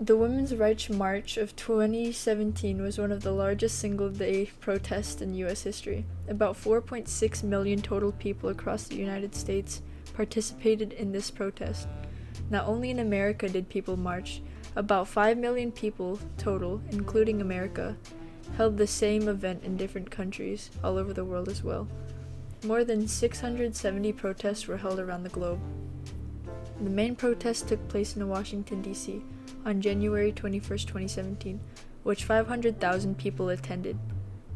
The Women's Rights March of 2017 was one of the largest single-day protests in U.S. history. About 4.6 million total people across the United States participated in this protest. Not only in America did people march, about 5 million people total, including America, held the same event in different countries all over the world as well. More than 670 protests were held around the globe. The main protest took place in Washington, D.C. on January 21st, 2017, which 500,000 people attended.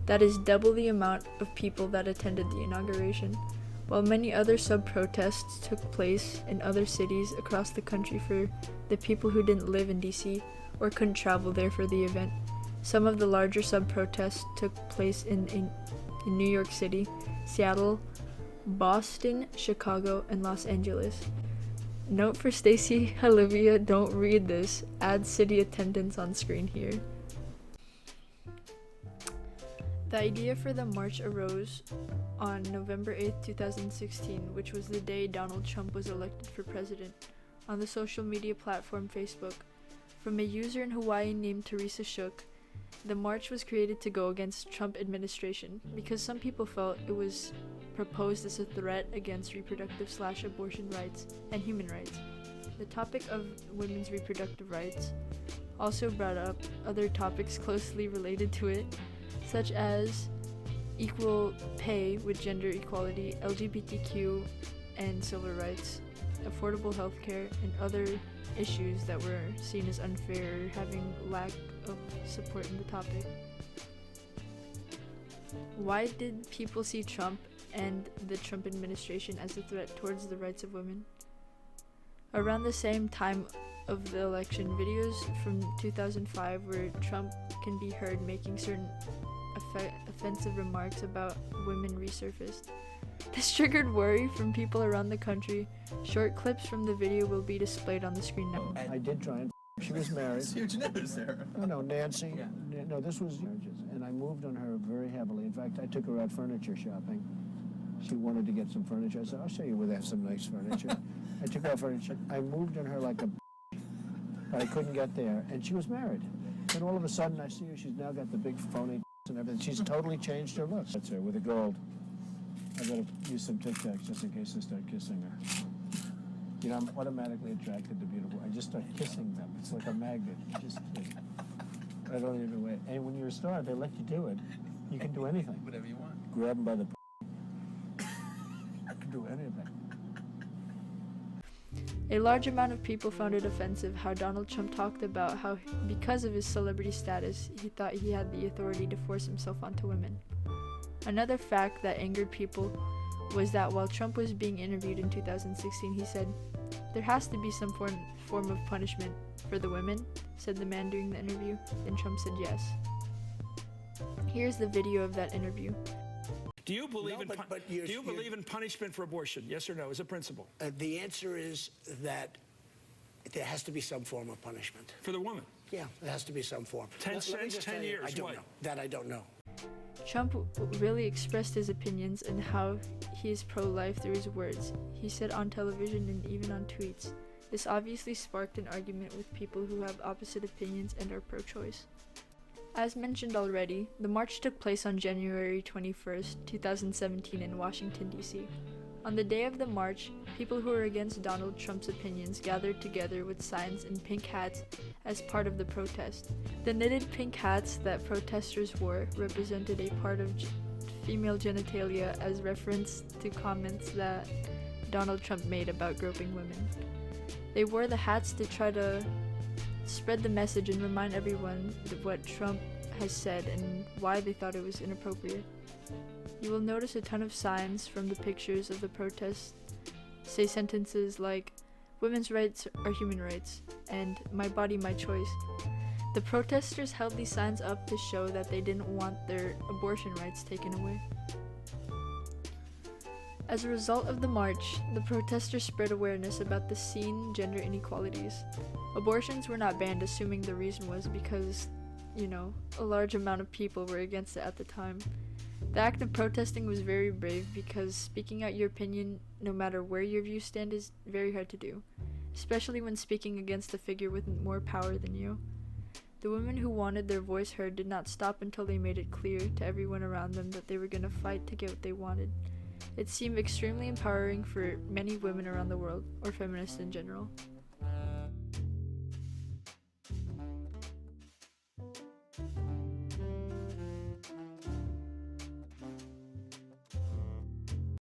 That is double the amount of people that attended the inauguration, while many other sub-protests took place in other cities across the country for the people who didn't live in D.C. or couldn't travel there for the event. Some of the larger sub-protests took place in New York City, Seattle, Boston, Chicago, and Los Angeles. Note for Stacey, Olivia, don't read this. Add city attendance on screen here. The idea for the march arose on November 8, 2016, which was the day Donald Trump was elected for president, on the social media platform Facebook. From a user in Hawaii named Teresa Shook, the march was created to go against Trump administration because some people felt it was proposed as a threat against reproductive/abortion rights and human rights. The topic of women's reproductive rights also brought up other topics closely related to it, such as equal pay with gender equality, LGBTQ and civil rights, affordable healthcare, and other issues that were seen as unfair or having lack of support in the topic. Why did people see Trump and the Trump administration as a threat towards the rights of women? Around the same time of the election, videos from 2005 where Trump can be heard making certain offensive remarks about women resurfaced. This triggered worry from people around the country. Short clips from the video will be displayed on the screen now. I did try and she was married. It's huge news there. No, Nancy. Yeah. No, this was marriages, and I moved on her very heavily. In fact, I took her out furniture shopping. She wanted to get some furniture. I said, I'll show you where they have some nice furniture. I took her out furniture. I moved on her like a but I couldn't get there, and she was married. And all of a sudden, I see her. She's now got the big phony and everything. She's totally changed her look. That's her with the gold. I gotta use some Tic Tacs just in case I start kissing her. You know, I'm automatically attracted to beautiful. I just start kissing them. It's like a magnet. You just kiss. I don't even wait. And when you're a star, they let you do it. You can do anything. Whatever you want. Grab them by the. You can do anything. A large amount of people found it offensive how Donald Trump talked about how, because of his celebrity status, he thought he had the authority to force himself onto women. Another fact that angered people was that while Trump was being interviewed in 2016, he said, "There has to be some form of punishment for the women," said the man during the interview. Then Trump said yes. Here's the video of that interview. Do you believe No, do you believe in punishment for abortion? Yes or no, as a principle? The answer is that there has to be some form of punishment. For the woman? Yeah, there has to be some form. 10 Let me cents, just 10 tell you, years, I don't what? know. That I don't know. Trump really expressed his opinions and how he is pro-life through his words. He said on television and even on tweets. This obviously sparked an argument with people who have opposite opinions and are pro-choice. As mentioned already, the march took place on January 21st, 2017 in Washington, D.C. On the day of the march, people who were against Donald Trump's opinions gathered together with signs and pink hats as part of the protest. The knitted pink hats that protesters wore represented a part of female genitalia as reference to comments that Donald Trump made about groping women. They wore the hats to try to spread the message and remind everyone what Trump has said and why they thought it was inappropriate. You will notice a ton of signs from the pictures of the protests say sentences like, "Women's rights are human rights," and "My body, my choice." The protesters held these signs up to show that they didn't want their abortion rights taken away. As a result of the march, the protesters spread awareness about the seen gender inequalities. Abortions were not banned, assuming the reason was because, a large amount of people were against it at the time. The act of protesting was very brave because speaking out your opinion, no matter where your views stand, is very hard to do. especially when speaking against a figure with more power than you. The women who wanted their voice heard did not stop until they made it clear to everyone around them that they were going to fight to get what they wanted. It seemed extremely empowering for many women around the world, or feminists in general.